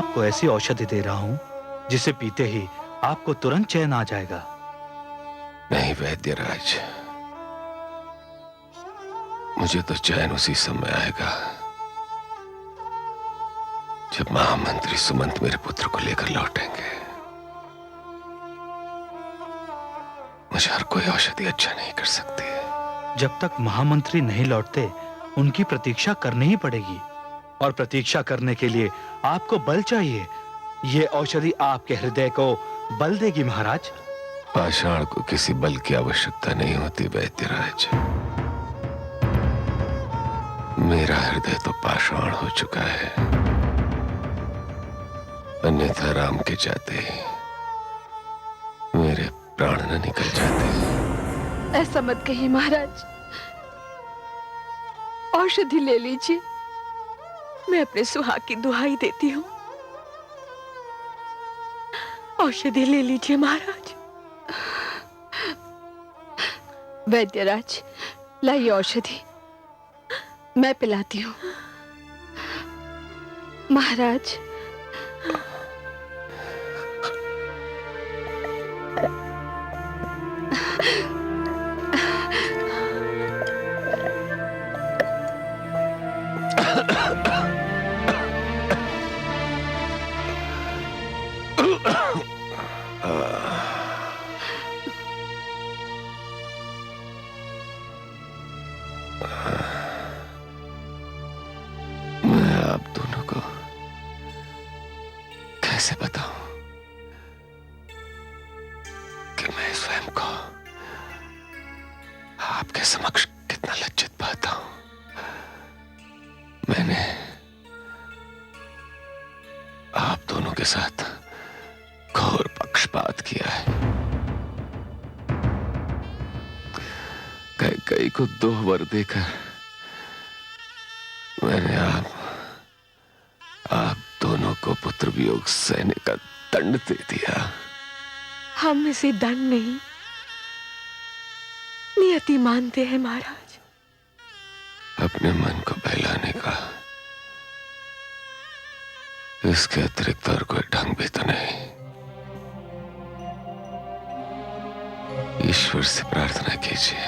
आपको ऐसी औषधि दे रहा हूं जिसे पीते ही आपको तुरंत चैन आ जाएगा। नहीं वैद्यराज, मुझे तो चैन उसी समय आएगा जब महामंत्री सुमंत मेरे पुत्र को लेकर लौटेंगे। मुझे हर कोई औषधि अच्छा नहीं कर सकती। जब तक महामंत्री नहीं लौटते उनकी प्रतीक्षा करनी ही पड़ेगी, और प्रतीक्षा करने के लिए आपको बल चाहिए। ये औषधि आपके हृदय को बल देगी महाराज। पाषाण को किसी बल की आवश्यकता नहीं होती वैद्यराज। मेरा हृदय तो पाषाण हो चुका है, अन्यथा राम के जाते ही मेरे प्राण न निकल जाते। ऐसा मत कहिए महाराज, औषधि ले लीजिए। मैं अपने सुहाग की दुहाई देती हूँ, औषधि ले लीजिए महाराज। वैद्यराज, लाइए औषधि, मैं पिलाती हूँ। महाराज, मैं आप दोनों को कैसे बताऊं कि मैं स्वयं को आपके समक्ष कितना लज्जित पाता हूं। मैंने आप दोनों के साथ घोर पक्षपात किया है। कई को 2 वर देकर मैंने आप दोनों को पुत्र वियोग सहने का दंड दे दिया। हम इसे दंड नहीं, नियति मानते हैं महाराज। अपने मन को बहलाने का इसके अतिरिक्त और कोई ढंग भी तो नहीं। ईश्वर से प्रार्थना कीजिए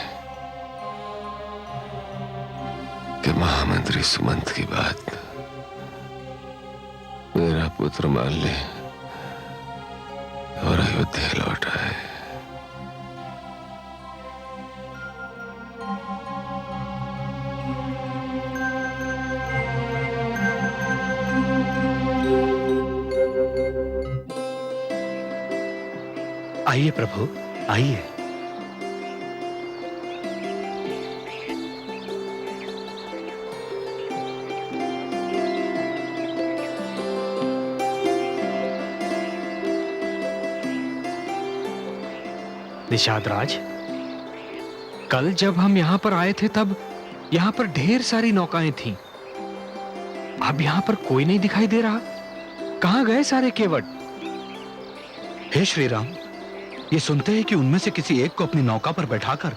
कि महामंत्री सुमंत की बात मेरा पुत्र मान ले और अयोध्या लौट आए। आइए प्रभु, आइए। निषाद राज, कल जब हम यहां पर आए थे तब यहां पर ढेर सारी नौकाएं थीं। अब यहां पर कोई नहीं दिखाई दे रहा। कहां गए सारे केवट? हे श्री राम, ये सुनते हैं कि उनमें से किसी एक को अपनी नौका पर बैठाकर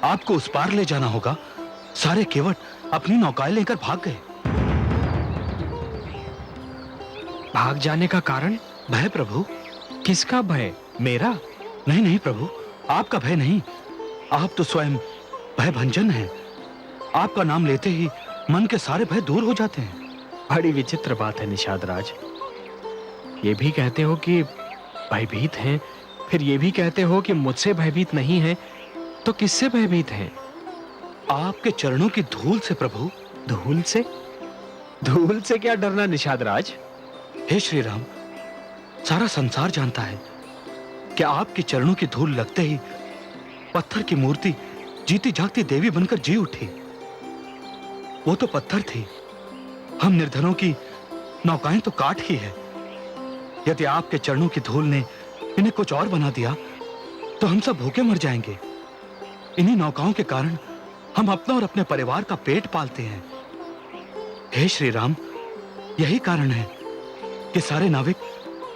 आपको उस पार ले जाना होगा। सारे केवट अपनी नौकाएं लेकर भाग गए। भाग जाने का कारण? भय प्रभु। किसका भय? मेरा? नहीं नहीं प्रभु, आपका भय नहीं। आप तो स्वयं भयभंजन हैं। आपका नाम लेते ही मन के सारे भय दूर हो जाते हैं। बड़ी विचित्र बात है निषाद राज। ये भी कहते हो कि भयभीत हैं, फिर ये भी कहते हो कि मुझसे भयभीत नहीं है, तो किससे भयभीत हैं? आपके चरणों की धूल से प्रभु। धूल से? धूल से क्या डरना निषाद राज? हे श्री राम, सारा संसार जानता है कि आपके चरणों की धूल लगते ही पत्थर की मूर्ति जीती जागती देवी बनकर जी उठी। वो तो पत्थर थी, हम निर्धनों की नौकाएं तो काठ ही है। यदि आपके चरणों की धूल ने इन्हें कुछ और बना दिया तो हम सब भूखे मर जाएंगे। इन्हीं नौकाओं के कारण हम अपना और अपने परिवार का पेट पालते हैं। हे श्री राम, यही कारण है कि सारे नाविक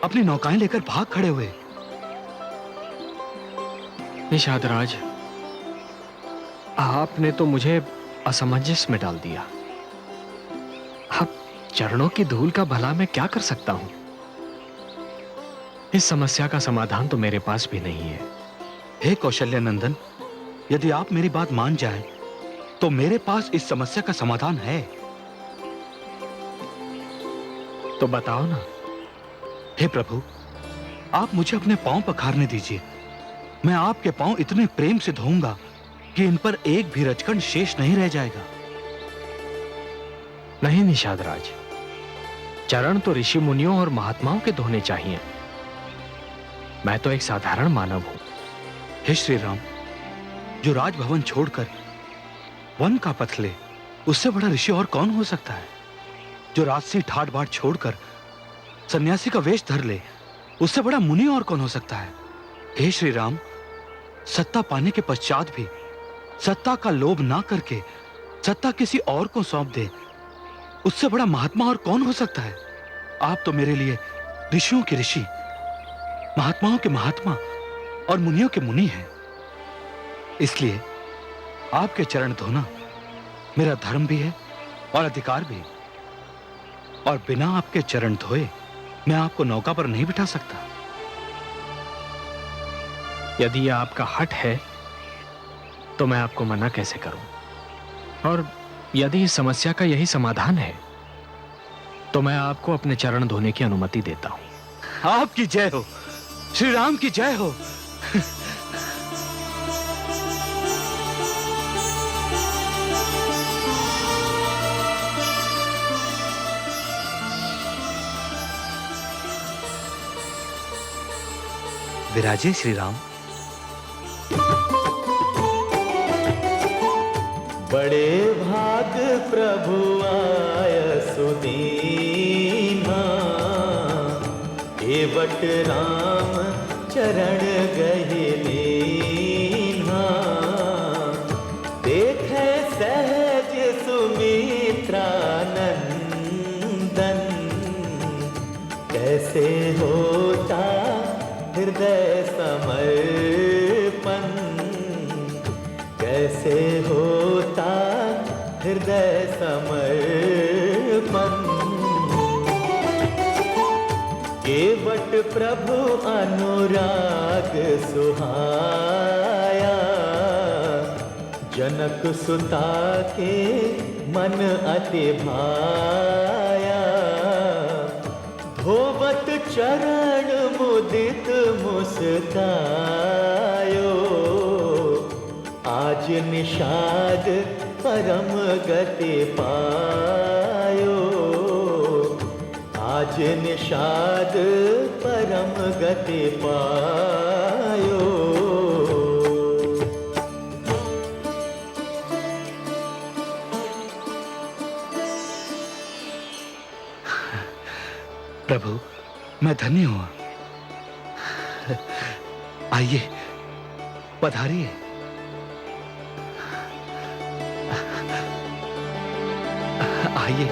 अपनी नौकाएं लेकर भाग खड़े हुए। निषाद राज, आपने तो मुझे असमंजस में डाल दिया। अब चरणों की धूल का भला मैं क्या कर सकता हूं? इस समस्या का समाधान तो मेरे पास भी नहीं है। हे कौशल्य नंदन, यदि आप मेरी बात मान जाएं, तो मेरे पास इस समस्या का समाधान है। तो बताओ ना। हे प्रभु, आप मुझे अपने पांव पखारने दीजिए। मैं आपके पांव इतने प्रेम से धोऊंगा कि इन पर एक भी रजकण शेष नहीं रह जाएगा। नहीं निषाद राज, चरण तो ऋषि मुनियों और महात्माओं के धोने चाहिए। मैं तो एक साधारण मानव हूं। हे श्री राम, जो राजभवन छोड़कर वन का पथ ले, उससे बड़ा ऋषि और कौन हो सकता है? जो राजसी ठाट बाट छोड़कर सन्यासी का वेश धर ले, उससे बड़ा मुनि और कौन हो सकता है? हे श्री राम, सत्ता पाने के पश्चात भी सत्ता का लोभ ना करके सत्ता किसी और को सौंप दे, उससे बड़ा महात्मा और कौन हो सकता है? आप तो मेरे लिए ऋषियों के ऋषि, महात्माओं के महात्मा और मुनियों के मुनि हैं। इसलिए आपके चरण धोना मेरा धर्म भी है और अधिकार भी। और बिना आपके चरण धोए मैं आपको नौका पर नहीं बिठा सकता। यदि यह आपका हठ है तो मैं आपको मना कैसे करूं? और यदि इस समस्या का यही समाधान है तो मैं आपको अपने चरण धोने की अनुमति देता हूं। आपकी जय हो, श्री राम की जय हो। विराजे श्री राम। बड़े भाग प्रभु आय सुदीना, एवट राम चरण गहि लीना। देखे सहज सुमित्रा नंदन, कैसे होता हृदय समर्पण, कैसे होता हृदय समर्पण। केवट प्रभु अनुराग सुहाया, जनक सुता के मन अति भाया। धोवत चरण मुदित मुस्कायो, आज निषाद परम गति पायो। आज निषाद परम गति पायो। प्रभु, मैं धन्य हूं। आइए, पधारिए। आइए।